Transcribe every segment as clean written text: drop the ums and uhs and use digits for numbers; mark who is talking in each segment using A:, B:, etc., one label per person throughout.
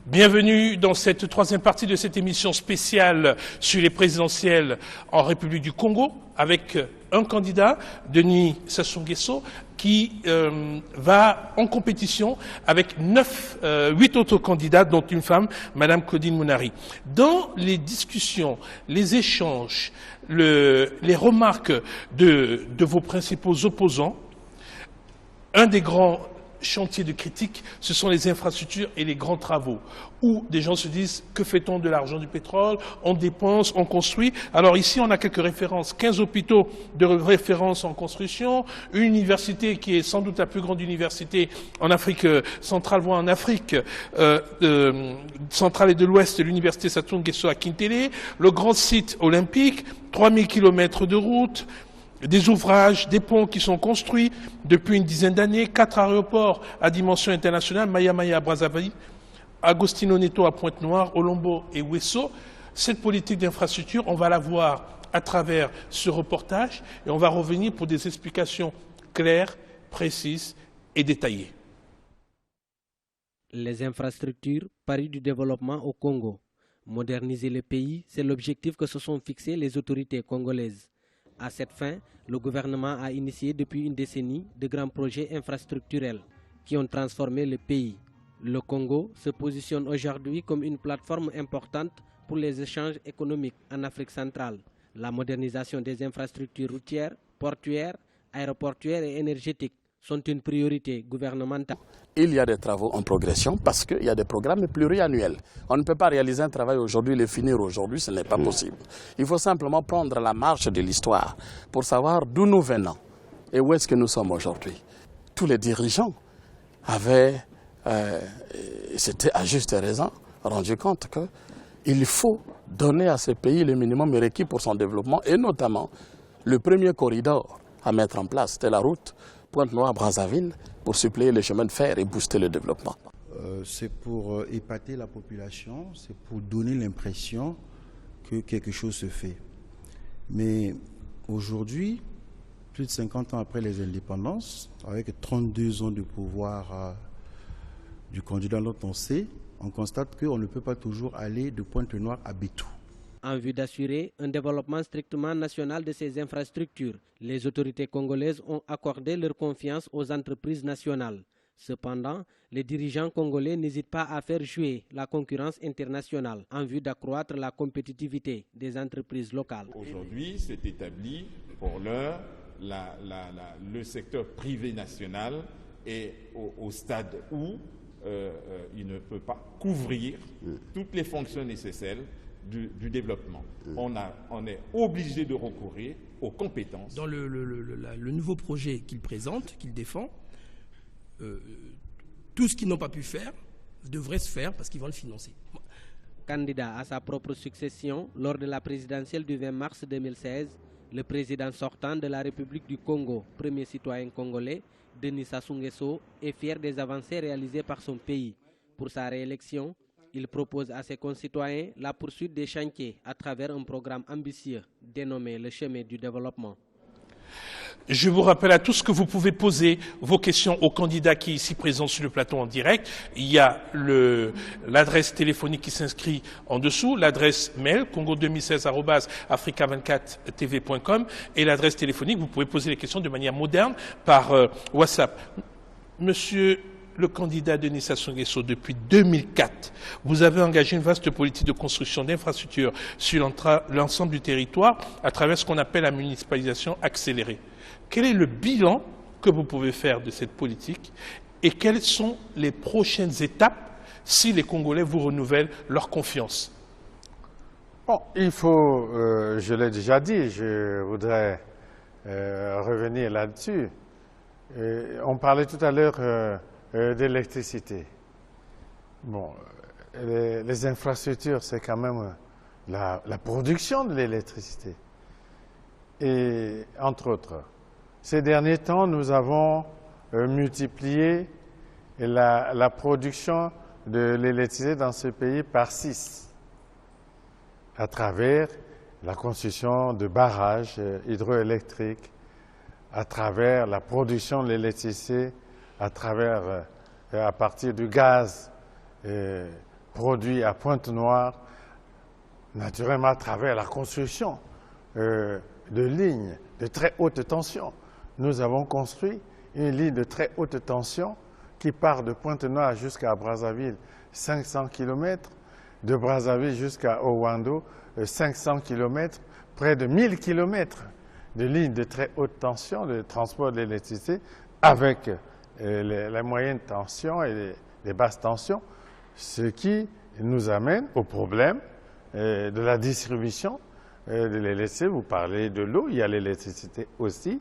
A: Bienvenue dans cette troisième partie de cette émission spéciale sur les présidentielles en République du Congo avec un candidat, Denis Sassou Nguesso, qui va en compétition avec 8 autres candidats, dont une femme, Madame Claudine Mounari. Dans les discussions, les échanges, les remarques de vos principaux opposants, un des grands chantiers de critique, ce sont les infrastructures et les grands travaux, où des gens se disent que fait-on de l'argent du pétrole, on dépense, on construit. Alors ici on a quelques références, 15 hôpitaux de référence en construction, une université qui est sans doute la plus grande université en Afrique centrale, voire en Afrique centrale et de l'Ouest, l'université Sassou Nguesso à Kintélé, le grand site olympique, 3000 km de route, des ouvrages, des ponts qui sont construits depuis une dizaine d'années, 4 aéroports à dimension internationale, Maya à Brazzaville, Agostino Neto à Pointe-Noire, Olombo et Ouesso. Cette politique d'infrastructure, on va la voir à travers ce reportage et on va revenir pour des explications claires, précises et détaillées.
B: Les infrastructures, pari du développement au Congo. Moderniser le pays, c'est l'objectif que se sont fixés les autorités congolaises. À cette fin, le gouvernement a initié depuis une décennie de grands projets infrastructurels qui ont transformé le pays. Le Congo se positionne aujourd'hui comme une plateforme importante pour les échanges économiques en Afrique centrale. La modernisation des infrastructures routières, portuaires, aéroportuaires et énergétiques sont une priorité gouvernementale.
C: Il y a des travaux en progression parce qu'il y a des programmes pluriannuels. On ne peut pas réaliser un travail aujourd'hui et le finir aujourd'hui, ce n'est pas possible. Il faut simplement prendre la marche de l'histoire pour savoir d'où nous venons et où est-ce que nous sommes aujourd'hui. Tous les dirigeants avaient, c'était à juste raison, rendu compte qu'il faut donner à ce pays le minimum requis pour son développement et notamment le premier corridor à mettre en place, c'était la route Pointe-Noire-Brazzaville pour suppléer les chemins de fer et booster le développement.
D: C'est pour épater la population, c'est pour donner l'impression que quelque chose se fait. Mais aujourd'hui, plus de 50 ans après les indépendances, avec 32 ans de pouvoir du candidat Lotoncé, on constate qu'on ne peut pas toujours aller de Pointe-Noire à Bétou.
B: En vue d'assurer un développement strictement national de ces infrastructures, les autorités congolaises ont accordé leur confiance aux entreprises nationales. Cependant, les dirigeants congolais n'hésitent pas à faire jouer la concurrence internationale en vue d'accroître la compétitivité des entreprises locales.
E: Aujourd'hui, c'est établi pour l'heure, le secteur privé national est au stade où il ne peut pas couvrir toutes les fonctions nécessaires du développement. On est obligé de recourir aux compétences.
F: Dans le nouveau projet qu'il présente, qu'il défend, tout ce qu'ils n'ont pas pu faire devrait se faire parce qu'ils vont le financer.
B: Candidat à sa propre succession, lors de la présidentielle du 20 mars 2016, le président sortant de la République du Congo, premier citoyen congolais, Denis Sassou Nguesso, est fier des avancées réalisées par son pays. Pour sa réélection, il propose à ses concitoyens la poursuite des chantiers à travers un programme ambitieux dénommé le chemin du développement.
A: Je vous rappelle à tous que vous pouvez poser vos questions aux candidats qui est ici présents sur le plateau en direct. Il y a l'adresse téléphonique qui s'inscrit en dessous, l'adresse mail congo2016@africa24tv.com et l'adresse téléphonique. Vous pouvez poser les questions de manière moderne par WhatsApp. Monsieur le candidat Denis Sassou Nguesso, depuis 2004, vous avez engagé une vaste politique de construction d'infrastructures sur l'ensemble du territoire à travers ce qu'on appelle la municipalisation accélérée. Quel est le bilan que vous pouvez faire de cette politique et quelles sont les prochaines étapes si les Congolais vous renouvellent leur confiance?
G: Bon, il faut, je l'ai déjà dit, je voudrais revenir là-dessus. On parlait tout à l'heure d'électricité. Bon, les infrastructures, c'est quand même la production de l'électricité. Et entre autres, ces derniers temps, nous avons multiplié la production de l'électricité dans ce pays par 6 à travers la construction de barrages hydroélectriques, à travers la production de l'électricité, à partir du gaz produit à Pointe-Noire, naturellement à travers la construction de lignes de très haute tension. Nous avons construit une ligne de très haute tension qui part de Pointe-Noire jusqu'à Brazzaville, 500 km, de Brazzaville jusqu'à Owando, 500 km, près de 1000 km de lignes de très haute tension, de transport de l'électricité, avec les moyennes tensions et les basses tensions, ce qui nous amène au problème de la distribution de l'électricité. Vous parlez de l'eau, il y a l'électricité aussi.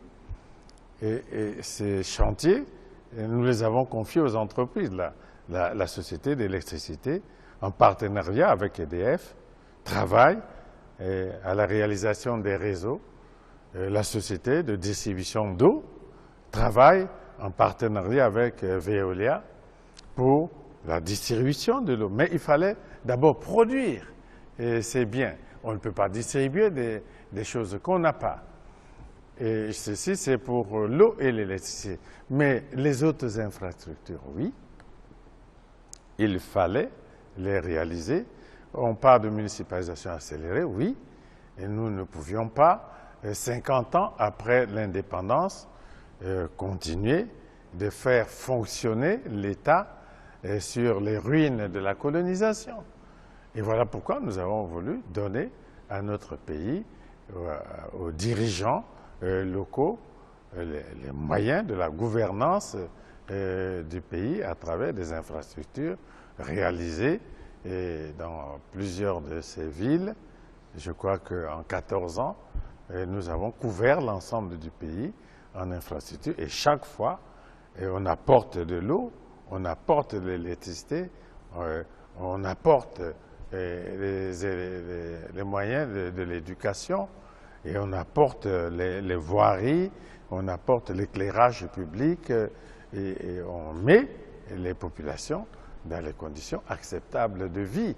G: Et ces chantiers, nous les avons confiés aux entreprises. La société d'électricité, en partenariat avec EDF, travaille à la réalisation des réseaux. La société de distribution d'eau travaille en partenariat avec Veolia pour la distribution de l'eau. Mais il fallait d'abord produire. Et c'est bien. On ne peut pas distribuer des choses qu'on n'a pas. Et ceci, c'est pour l'eau et l'électricité. Mais les autres infrastructures, oui, il fallait les réaliser. On parle de municipalisation accélérée, oui, et nous ne pouvions pas, 50 ans après l'indépendance, continuer de faire fonctionner l'État sur les ruines de la colonisation. Et voilà pourquoi nous avons voulu donner à notre pays, aux dirigeants locaux, les moyens de la gouvernance du pays à travers des infrastructures réalisées dans plusieurs de ces villes. Je crois qu'en 14 ans, nous avons couvert l'ensemble du pays en infrastructures et chaque fois, on apporte de l'eau, on apporte de l'électricité, on apporte les moyens de l'éducation et on apporte les voiries, on apporte l'éclairage public et on met les populations dans les conditions acceptables de vie.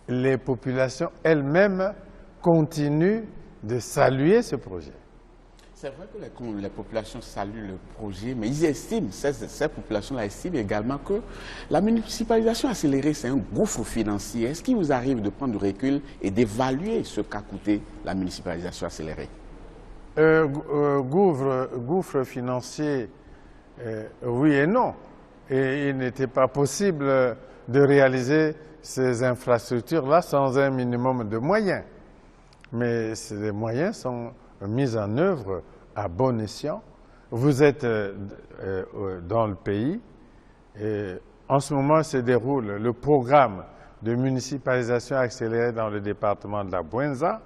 G: Les populations elles-mêmes continuent de saluer ce projet.
C: C'est vrai que les populations saluent le projet, mais ils estiment, ces populations-là estiment également que la municipalisation accélérée, c'est un gouffre financier. Est-ce qu'il vous arrive de prendre du recul et d'évaluer ce qu'a coûté la municipalisation accélérée?
G: Gouffre financier, oui et non. Et il n'était pas possible de réaliser ces infrastructures-là sans un minimum de moyens. Mais les moyens sont mis en œuvre à bon escient. Vous êtes dans le pays et en ce moment se déroule le programme de municipalisation accélérée dans le département de la Bouenza,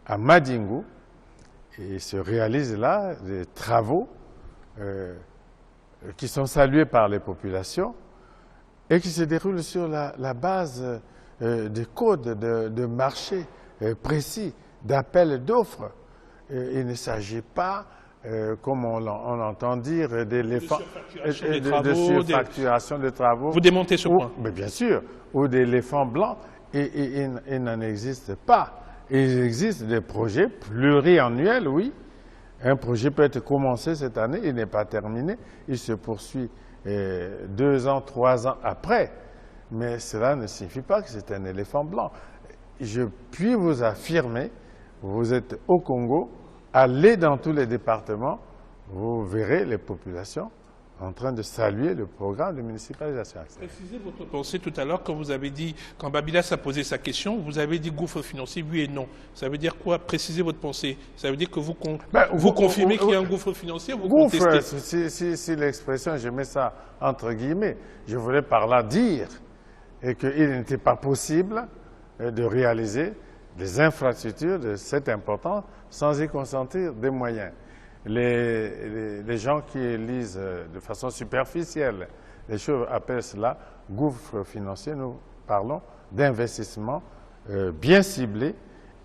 G: à Madingu, et se réalisent là des travaux qui sont salués par les populations et qui se déroulent sur la base des codes de marché précis, d'appel d'offres. Il ne s'agit pas, comme on entend dire, d'éléphants, de surfacturation de travaux.
A: Vous démontez ce point.
G: Mais bien sûr, ou d'éléphants blancs, et il n'en existe pas. Il existe des projets pluriannuels, oui. Un projet peut être commencé cette année, il n'est pas terminé, il se poursuit 2 ans, 3 ans après. Mais cela ne signifie pas que c'est un éléphant blanc. Je puis vous affirmer, vous êtes au Congo, allez dans tous les départements, vous verrez les populations en train de saluer le programme de municipalisation.
A: Précisez votre pensée tout à l'heure quand vous avez dit, quand Babylas a posé sa question, vous avez dit gouffre financier, oui et non. Ça veut dire quoi? Précisez votre pensée. Ça veut dire que vous confirmez qu'il y a un gouffre financier ou vous contestez?
G: Si l'expression, je mets ça entre guillemets, je voulais par là dire qu'il n'était pas possible de réaliser des infrastructures de cette importance sans y consentir des moyens. Les gens qui lisent de façon superficielle les choses appellent cela gouffre financier. Nous parlons d'investissements bien ciblés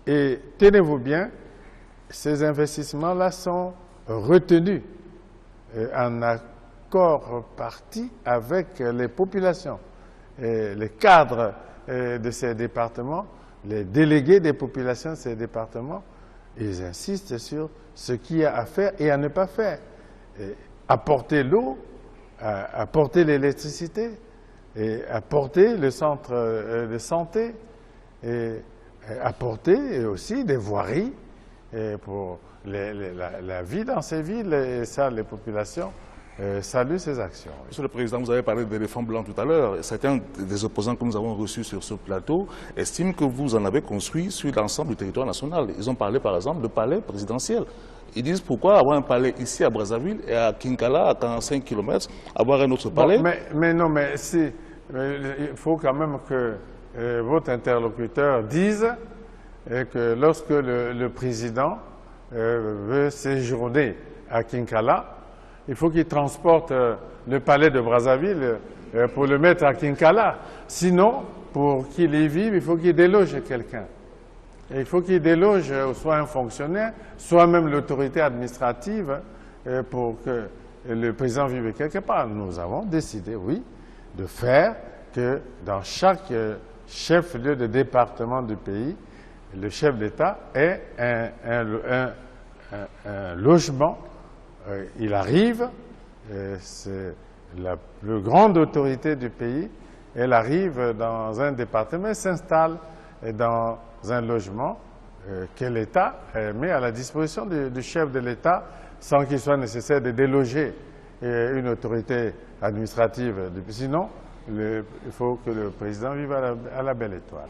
G: et tenez-vous bien, ces investissements-là sont retenus en accord parti avec les populations. Et les cadres de ces départements, les délégués des populations de ces départements, ils insistent sur ce qu'il y a à faire et à ne pas faire. Et apporter l'eau, apporter l'électricité, et apporter le centre de santé et apporter aussi des voiries pour la vie dans ces villes, et ça, les populations saluent ces actions.
H: Monsieur le Président, vous avez parlé d'éléphants blancs tout à l'heure. Certains des opposants que nous avons reçus sur ce plateau estiment que vous en avez construit sur l'ensemble du territoire national. Ils ont parlé par exemple de palais présidentiel. Ils disent pourquoi avoir un palais ici à Brazzaville et à Kinkala, à 45 km, avoir un autre palais.
G: Bon, mais non, mais il faut quand même que votre interlocuteur dise que lorsque le président veut séjourner à Kinkala, il faut qu'il transporte le palais de Brazzaville pour le mettre à Kinkala. Sinon, pour qu'il y vive, il faut qu'il déloge quelqu'un. Et il faut qu'il déloge soit un fonctionnaire, soit même l'autorité administrative pour que le président vive quelque part. Nous avons décidé, oui, de faire que dans chaque chef-lieu de département du pays, le chef d'État ait un logement. Il arrive, c'est la plus grande autorité du pays, elle arrive dans un département, elle s'installe dans un logement que l'État met à la disposition du chef de l'État sans qu'il soit nécessaire de déloger une autorité administrative. Sinon, il faut que le président vive à la Belle Étoile.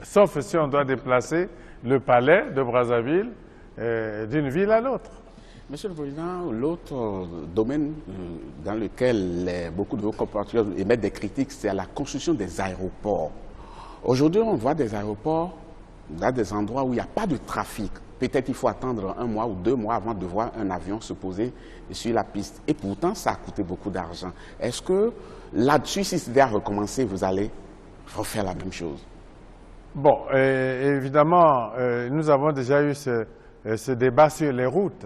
G: Sauf si on doit déplacer le palais de Brazzaville d'une ville à l'autre.
C: Monsieur le Président, l'autre domaine dans lequel beaucoup de vos compatriotes émettent des critiques, c'est à la construction des aéroports. Aujourd'hui, on voit des aéroports dans des endroits où il n'y a pas de trafic. Peut-être il faut attendre 1 mois ou 2 mois avant de voir un avion se poser sur la piste. Et pourtant, ça a coûté beaucoup d'argent. Est-ce que là-dessus, si c'était à recommencer, vous allez refaire la même chose?
G: Bon, évidemment, nous avons déjà eu ce débat sur les routes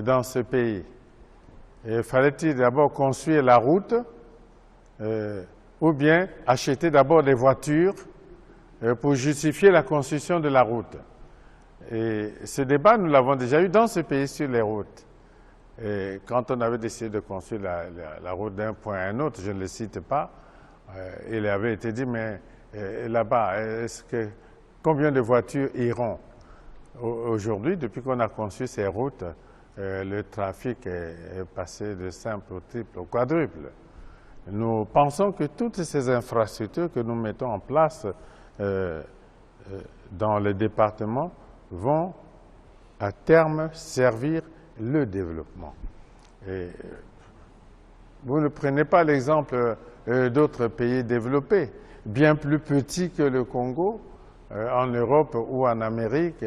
G: dans ce pays. Fallait-il d'abord construire la route ou bien acheter d'abord des voitures pour justifier la construction de la route? Et ce débat, nous l'avons déjà eu dans ce pays sur les routes. Et quand on avait décidé de construire la route d'un point à un autre, je ne le cite pas, il avait été dit, mais là-bas, combien de voitures iront? Aujourd'hui, depuis qu'on a conçu ces routes, le trafic est passé de simple au triple au quadruple. Nous pensons que toutes ces infrastructures que nous mettons en place dans le département vont à terme servir le développement. Et vous ne prenez pas l'exemple d'autres pays développés, bien plus petits que le Congo, en Europe ou en Amérique,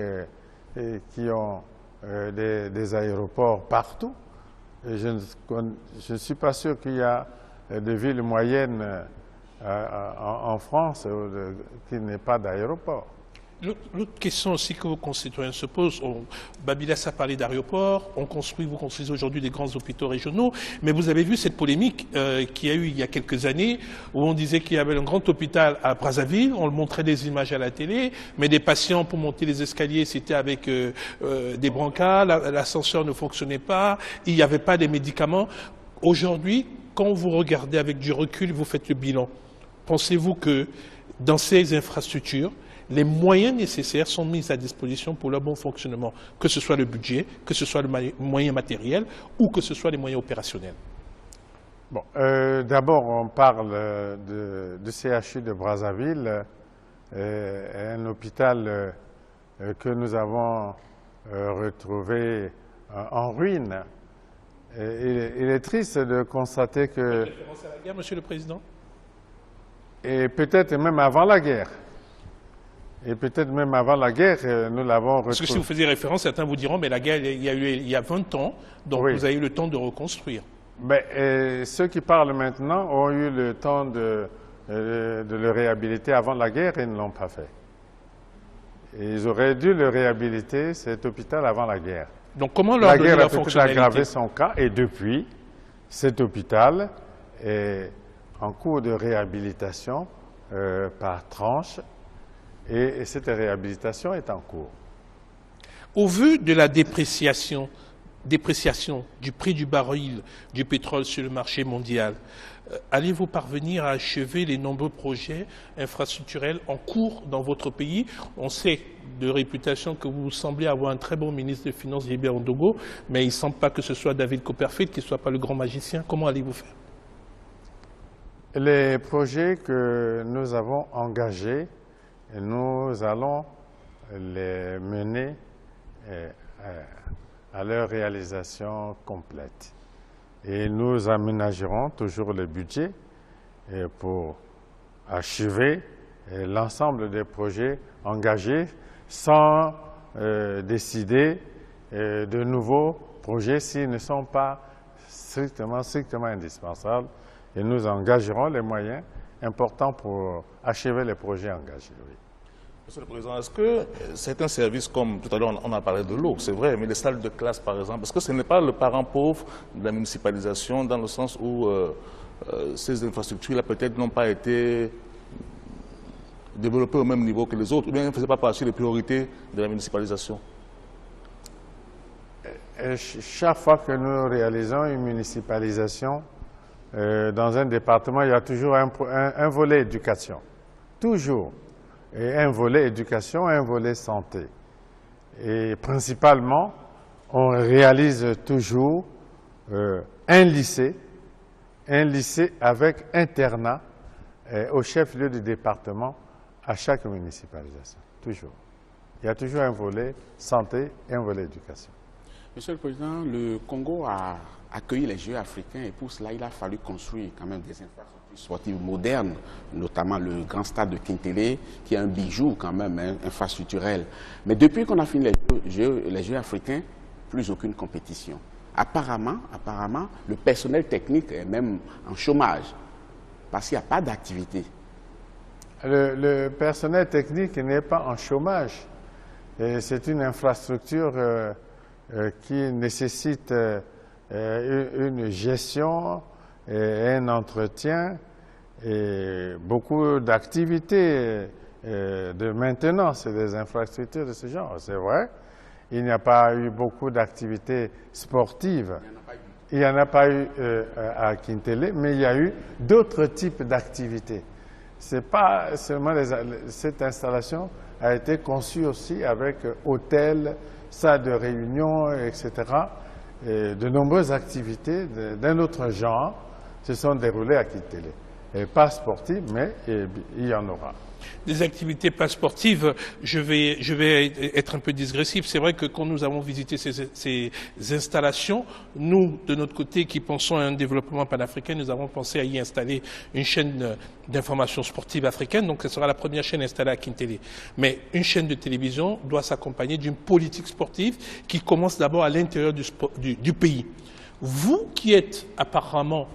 G: qui ont des aéroports partout. Et je ne suis pas sûr qu'il y a des villes moyennes en France qui n'aient pas d'aéroport.
A: L'autre question aussi que vos concitoyens se posent, Babylas a parlé d'aéroports, vous construisez aujourd'hui des grands hôpitaux régionaux, mais vous avez vu cette polémique qu'il y a eu il y a quelques années, où on disait qu'il y avait un grand hôpital à Brazzaville, on le montrait des images à la télé, mais des patients pour monter les escaliers, c'était avec des brancards, l'ascenseur ne fonctionnait pas, il n'y avait pas de médicaments. Aujourd'hui, quand vous regardez avec du recul, vous faites le bilan, pensez-vous que dans ces infrastructures, les moyens nécessaires sont mis à disposition pour leur bon fonctionnement, que ce soit le budget, que ce soit le moyen matériel ou que ce soit les moyens opérationnels?
G: Bon, d'abord, on parle du CHU de Brazzaville, un hôpital que nous avons retrouvé en ruine. Il est triste de constater que...
A: Référence à la guerre, Monsieur le Président?
G: Et peut-être même avant la guerre. Et peut-être même avant la guerre, nous l'avons retrouvé.
A: Parce que si vous faisiez référence, certains vous diront, mais la guerre, il y a eu il y a 20 ans, donc oui. Vous avez eu le temps de reconstruire.
G: Mais ceux qui parlent maintenant ont eu le temps de le réhabiliter avant la guerre et ne l'ont pas fait. Et ils auraient dû le réhabiliter, cet hôpital, avant la guerre.
A: Donc comment leur donner la fonctionnalité?
G: La guerre a peut-être aggravé son cas, et depuis, cet hôpital est en cours de réhabilitation par tranche. Et cette réhabilitation est en cours.
A: Au vu de la dépréciation dépréciation du prix du baril du pétrole sur le marché mondial, allez-vous parvenir à achever les nombreux projets infrastructurels en cours dans votre pays? On sait de réputation que vous semblez avoir un très bon ministre des Finances, Gilbert Ondogo, mais il ne semble pas que ce soit David Copperfield, qui ne soit pas le grand magicien. Comment allez-vous faire?
G: Les projets que nous avons engagés, nous allons les mener à leur réalisation complète. Et nous aménagerons toujours le budget pour achever l'ensemble des projets engagés sans décider de nouveaux projets s'ils ne sont pas strictement indispensables. Et nous engagerons les moyens importants pour achever les projets engagés. Oui.
H: Monsieur le Président, est-ce que certains services, comme tout à l'heure on a parlé de l'eau, c'est vrai, mais les salles de classe par exemple, est-ce que ce n'est pas le parent pauvre de la municipalisation dans le sens où ces infrastructures-là peut-être n'ont pas été développées au même niveau que les autres, ou bien ne faisaient pas partie des priorités de la municipalisation?
G: Chaque fois que nous réalisons une municipalisation, dans un département, il y a toujours un volet éducation. Toujours. Et un volet éducation et un volet santé. Et principalement, on réalise toujours un lycée avec internat au chef-lieu du département à chaque municipalisation. Toujours. Il y a toujours un volet santé et un volet éducation.
I: Monsieur le Président, le Congo a accueilli les Jeux africains et pour cela, il a fallu construire quand même des infrastructures sportives modernes, notamment le grand stade de Kintélé, qui est un bijou quand même infrastructurel. Mais depuis qu'on a fini les Jeux africains, plus aucune compétition. Apparemment, le personnel technique est même en chômage, parce qu'il n'y a pas d'activité.
G: Le personnel technique n'est pas en chômage. C'est une infrastructure qui nécessite une gestion et un entretien et beaucoup d'activités de maintenance et des infrastructures de ce genre. C'est vrai, il n'y a pas eu beaucoup d'activités sportives. Il n'y en a pas eu à Kintélé, mais il y a eu d'autres types d'activités. C'est pas seulement cette installation a été conçue aussi avec hôtel, salle de réunion, etc. Et de nombreuses activités d'un autre genre se sont déroulées à Kintélé. Pas sportives, mais il y en aura.
A: Des activités pas sportives, je vais être un peu digressif. C'est vrai que quand nous avons visité ces installations, nous, de notre côté, qui pensons à un développement panafricain, nous avons pensé à y installer une chaîne d'information sportive africaine. Donc, ce sera la première chaîne installée à Kintélé. Mais une chaîne de télévision doit s'accompagner d'une politique sportive qui commence d'abord à l'intérieur du pays. Vous, qui êtes apparemment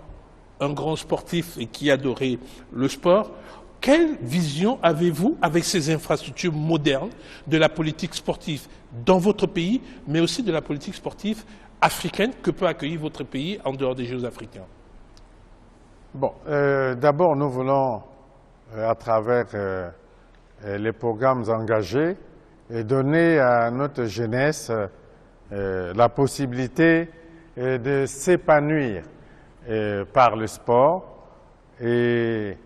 A: un grand sportif et qui adorez le sport, quelle vision avez-vous avec ces infrastructures modernes de la politique sportive dans votre pays, mais aussi de la politique sportive africaine que peut accueillir votre pays en dehors des Jeux africains?
G: Bon, d'abord, nous voulons, à travers les programmes engagés, donner à notre jeunesse la possibilité de s'épanouir par le sport et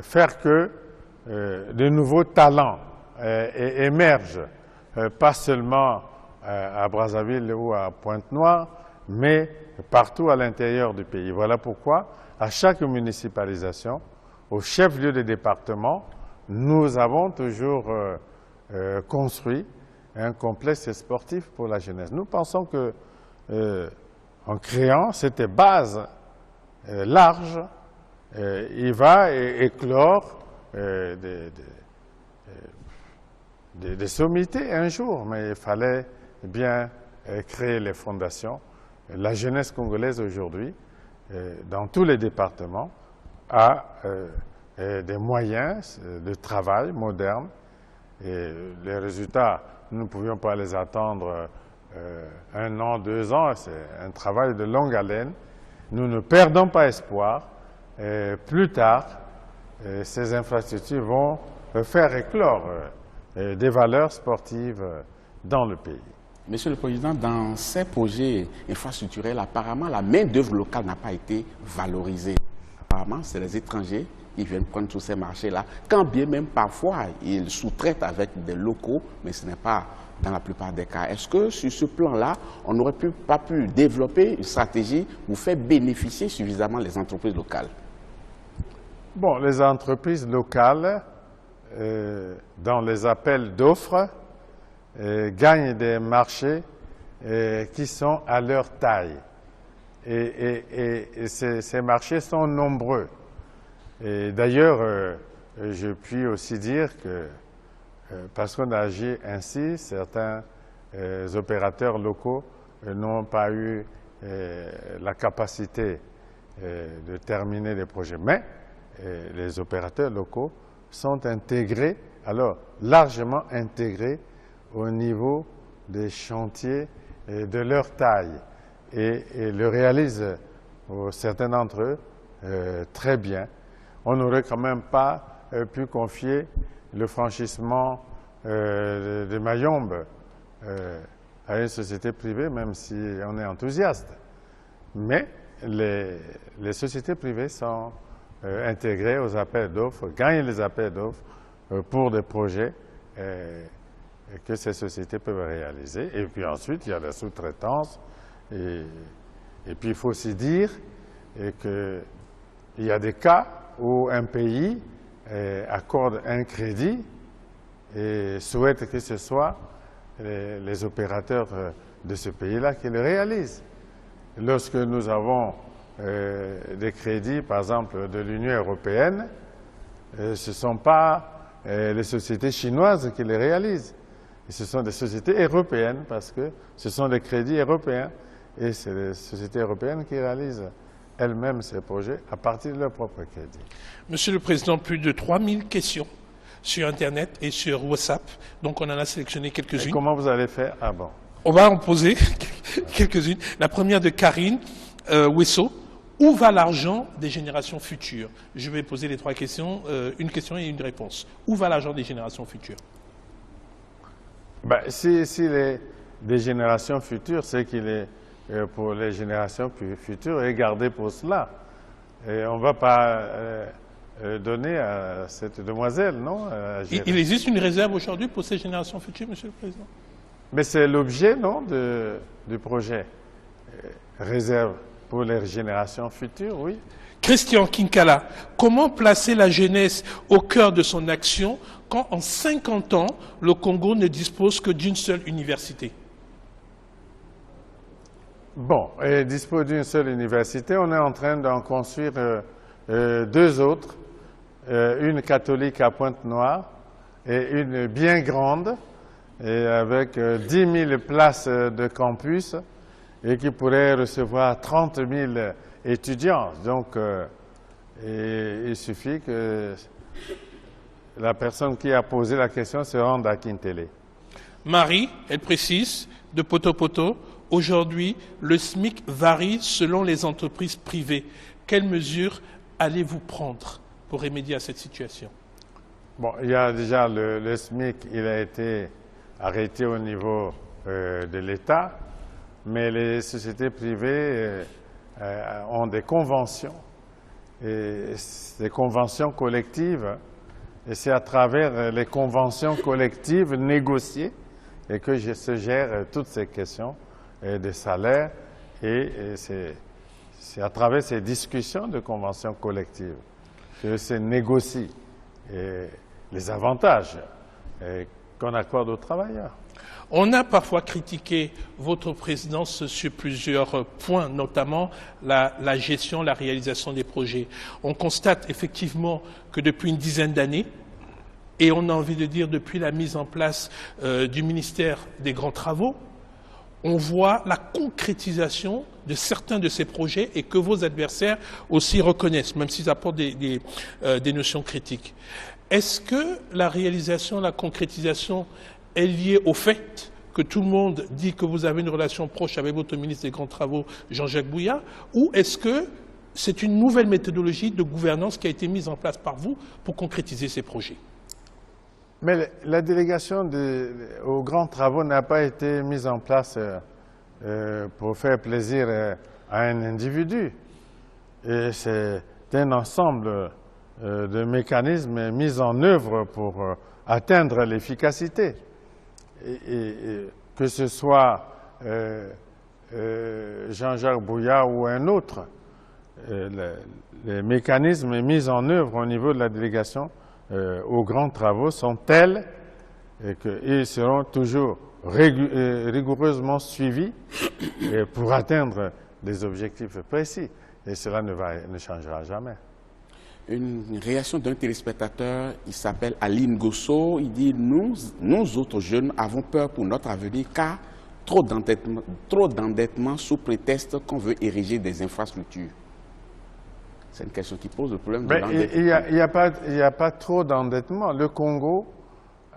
G: faire que de nouveaux talents émergent, pas seulement à Brazzaville ou à Pointe-Noire, mais partout à l'intérieur du pays. Voilà pourquoi, à chaque municipalisation, au chef-lieu des départements, nous avons toujours construit un complexe sportif pour la jeunesse. Nous pensons que, en créant cette base large, il va éclore des sommités un jour, mais il fallait bien créer les fondations. La jeunesse congolaise aujourd'hui, dans tous les départements, a des moyens de travail modernes et les résultats, nous ne pouvions pas les attendre 1 an, 2 ans, c'est un travail de longue haleine. Nous ne perdons pas espoir. Plus tard, ces infrastructures vont faire éclore des valeurs sportives dans le pays.
I: Monsieur le Président, dans ces projets infrastructurels, apparemment, la main-d'œuvre locale n'a pas été valorisée. Apparemment, c'est les étrangers qui viennent prendre tous ces marchés-là, quand bien même parfois ils sous-traitent avec des locaux, mais ce n'est pas dans la plupart des cas. Est-ce que sur ce plan-là, on n'aurait pas pu développer une stratégie pour faire bénéficier suffisamment les entreprises locales?
G: Bon, les entreprises locales, dans les appels d'offres, gagnent des marchés qui sont à leur taille. Et ces marchés sont nombreux. Et d'ailleurs, je puis aussi dire que, parce qu'on agit ainsi, certains opérateurs locaux n'ont pas eu la capacité de terminer des projets. Mais les opérateurs locaux sont intégrés, alors largement intégrés au niveau des chantiers de leur taille et le réalisent, certains d'entre eux, très bien. On n'aurait quand même pas pu confier le franchissement de Mayombe à une société privée, même si on est enthousiaste. Mais les sociétés privées sont intégrées aux appels d'offres, gagnent les appels d'offres pour des projets que ces sociétés peuvent réaliser. Et puis ensuite, il y a la sous-traitance. Et puis il faut aussi dire qu'il y a des cas où un pays accorde un crédit et souhaite que ce soit les opérateurs de ce pays-là qui le réalisent. Lorsque nous avons des crédits, par exemple, de l'Union européenne, ce ne sont pas les sociétés chinoises qui les réalisent. Et ce sont des sociétés européennes parce que ce sont des crédits européens et c'est les sociétés européennes qui réalisent elles-mêmes ces projets à partir de leurs propres crédits.
A: Monsieur le Président, plus de 3000 questions sur Internet et sur WhatsApp, donc on en a sélectionné quelques-unes.
G: Comment vous allez faire? Ah bon.
A: On va en poser quelques-unes. La première de Karine Wesso. Où va l'argent des générations futures? Je vais poser les trois questions, une question et une réponse. Où va l'argent des générations futures?
G: Ben, si des générations futures, c'est qu'il est pour les générations futures et gardé pour cela. Et on ne va pas donner à cette demoiselle, non?
A: Il existe une réserve aujourd'hui pour ces générations futures, Monsieur le Président?
G: Mais c'est l'objet, non, du projet. Réserve pour les générations futures, oui.
A: Christian Kinkala, comment placer la jeunesse au cœur de son action quand en 50 ans, le Congo ne dispose que d'une seule université?
G: Bon, et dispose d'une seule université, on est en train d'en construire deux autres, une catholique à Pointe-Noire et une bien grande, et avec 10 000 places de campus et qui pourrait recevoir 30 000 étudiants. Donc, il suffit que la personne qui a posé la question se rende à Kintélé.
A: Marie, elle précise, de Poto-Poto, aujourd'hui, le SMIC varie selon les entreprises privées. Quelles mesures allez-vous prendre pour remédier à cette situation?
G: Bon, il y a déjà le SMIC, il a été arrêté au niveau de l'État, mais les sociétés privées ont des conventions, et des conventions collectives, et c'est à travers les conventions collectives négociées et que se gèrent toutes ces questions des salaires, et c'est à travers ces discussions de conventions collectives que se négocient les avantages qu'on accorde aux travailleurs.
A: On a parfois critiqué votre présidence sur plusieurs points, notamment la gestion, la réalisation des projets. On constate effectivement que depuis une dizaine d'années, et on a envie de dire depuis la mise en place du ministère des Grands Travaux, on voit la concrétisation de certains de ces projets et que vos adversaires aussi reconnaissent, même s'ils apportent des notions critiques. Est-ce que la réalisation, la concrétisation est liée au fait que tout le monde dit que vous avez une relation proche avec votre ministre des Grands Travaux, Jean-Jacques Bouya, ou est-ce que c'est une nouvelle méthodologie de gouvernance qui a été mise en place par vous pour concrétiser ces projets?
G: Mais la délégation aux grands travaux n'a pas été mise en place pour faire plaisir à un individu. Et c'est un ensemble de mécanismes mis en œuvre pour atteindre l'efficacité. Et que ce soit Jean-Jacques Bouillard ou un autre, les mécanismes mis en œuvre au niveau de la délégation aux grands travaux sont tels qu'ils seront toujours rigoureusement suivis pour atteindre des objectifs précis. Et cela ne changera jamais.
I: Une réaction d'un téléspectateur, il s'appelle Aline Gosso, il dit « Nous autres jeunes avons peur pour notre avenir car trop d'endettement sous prétexte qu'on veut ériger des infrastructures. » C'est une question qui pose le problème de l'endettement.
G: Il n'y a pas trop d'endettement. Le Congo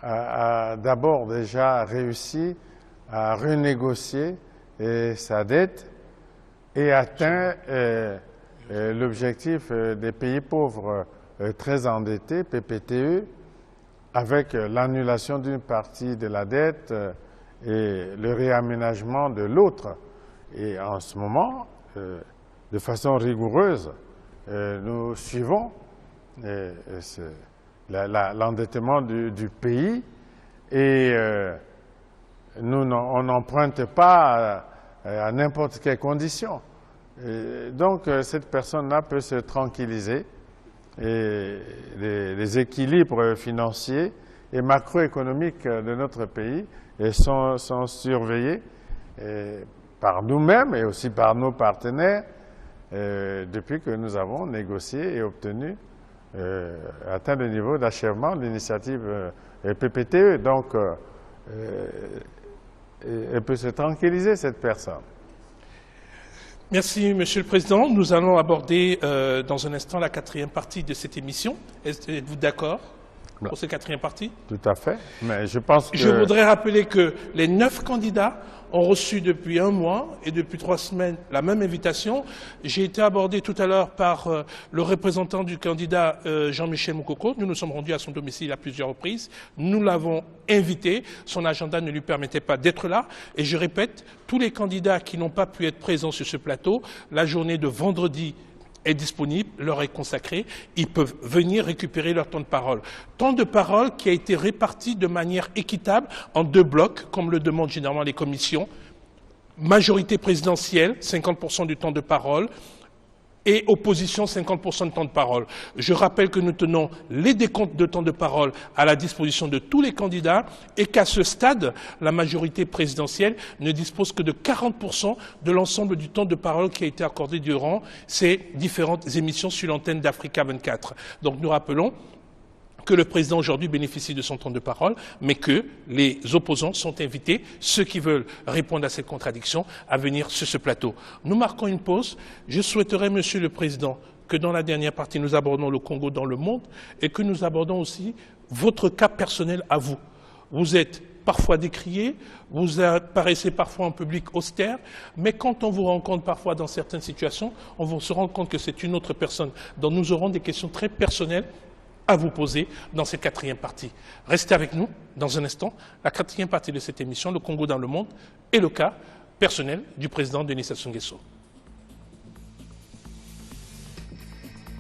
G: a d'abord déjà réussi à renégocier sa dette et atteint l'objectif des pays pauvres très endettés, PPTE, avec l'annulation d'une partie de la dette et le réaménagement de l'autre. Et en ce moment, de façon rigoureuse, nous suivons l'endettement du pays et on n'emprunte pas à n'importe quelle condition. Donc cette personne-là peut se tranquilliser et les équilibres financiers et macroéconomiques de notre pays sont surveillés par nous-mêmes et aussi par nos partenaires depuis que nous avons négocié et obtenu atteint le niveau d'achèvement de l'initiative PPTE. Donc elle peut se tranquilliser, cette personne.
A: Merci, Monsieur le Président. Nous allons aborder dans un instant la quatrième partie de cette émission. Êtes-vous d'accord pour cette quatrième partie?
G: Tout à fait. Mais je pense que...
A: Je voudrais rappeler que les 9 candidats ont reçu depuis 1 mois et depuis 3 semaines la même invitation. J'ai été abordé tout à l'heure par le représentant du candidat Jean-Michel Moukoko. Nous nous sommes rendus à son domicile à plusieurs reprises. Nous l'avons invité. Son agenda ne lui permettait pas d'être là. Et je répète, tous les candidats qui n'ont pas pu être présents sur ce plateau, la journée de vendredi est disponible, leur est consacrée, ils peuvent venir récupérer leur temps de parole. Temps de parole qui a été réparti de manière équitable en 2 blocs, comme le demandent généralement les commissions. Majorité présidentielle, 50% du temps de parole, et opposition, 50% de temps de parole. Je rappelle que nous tenons les décomptes de temps de parole à la disposition de tous les candidats et qu'à ce stade, la majorité présidentielle ne dispose que de 40% de l'ensemble du temps de parole qui a été accordé durant ces différentes émissions sur l'antenne d'Africa 24. Donc nous rappelons que le président aujourd'hui bénéficie de son temps de parole, mais que les opposants sont invités, ceux qui veulent répondre à cette contradiction, à venir sur ce plateau. Nous marquons une pause. Je souhaiterais, Monsieur le Président, que dans la dernière partie, nous abordons le Congo dans le monde et que nous abordons aussi votre cas personnel à vous. Vous êtes parfois décrié, vous apparaissez parfois en public austère, mais quand on vous rencontre parfois dans certaines situations, on se rend compte que c'est une autre personne. Donc nous aurons des questions très personnelles à vous poser dans cette quatrième partie. Restez avec nous dans un instant. La quatrième partie de cette émission, le Congo dans le monde, et le cas personnel du président Denis Sassou Nguesso.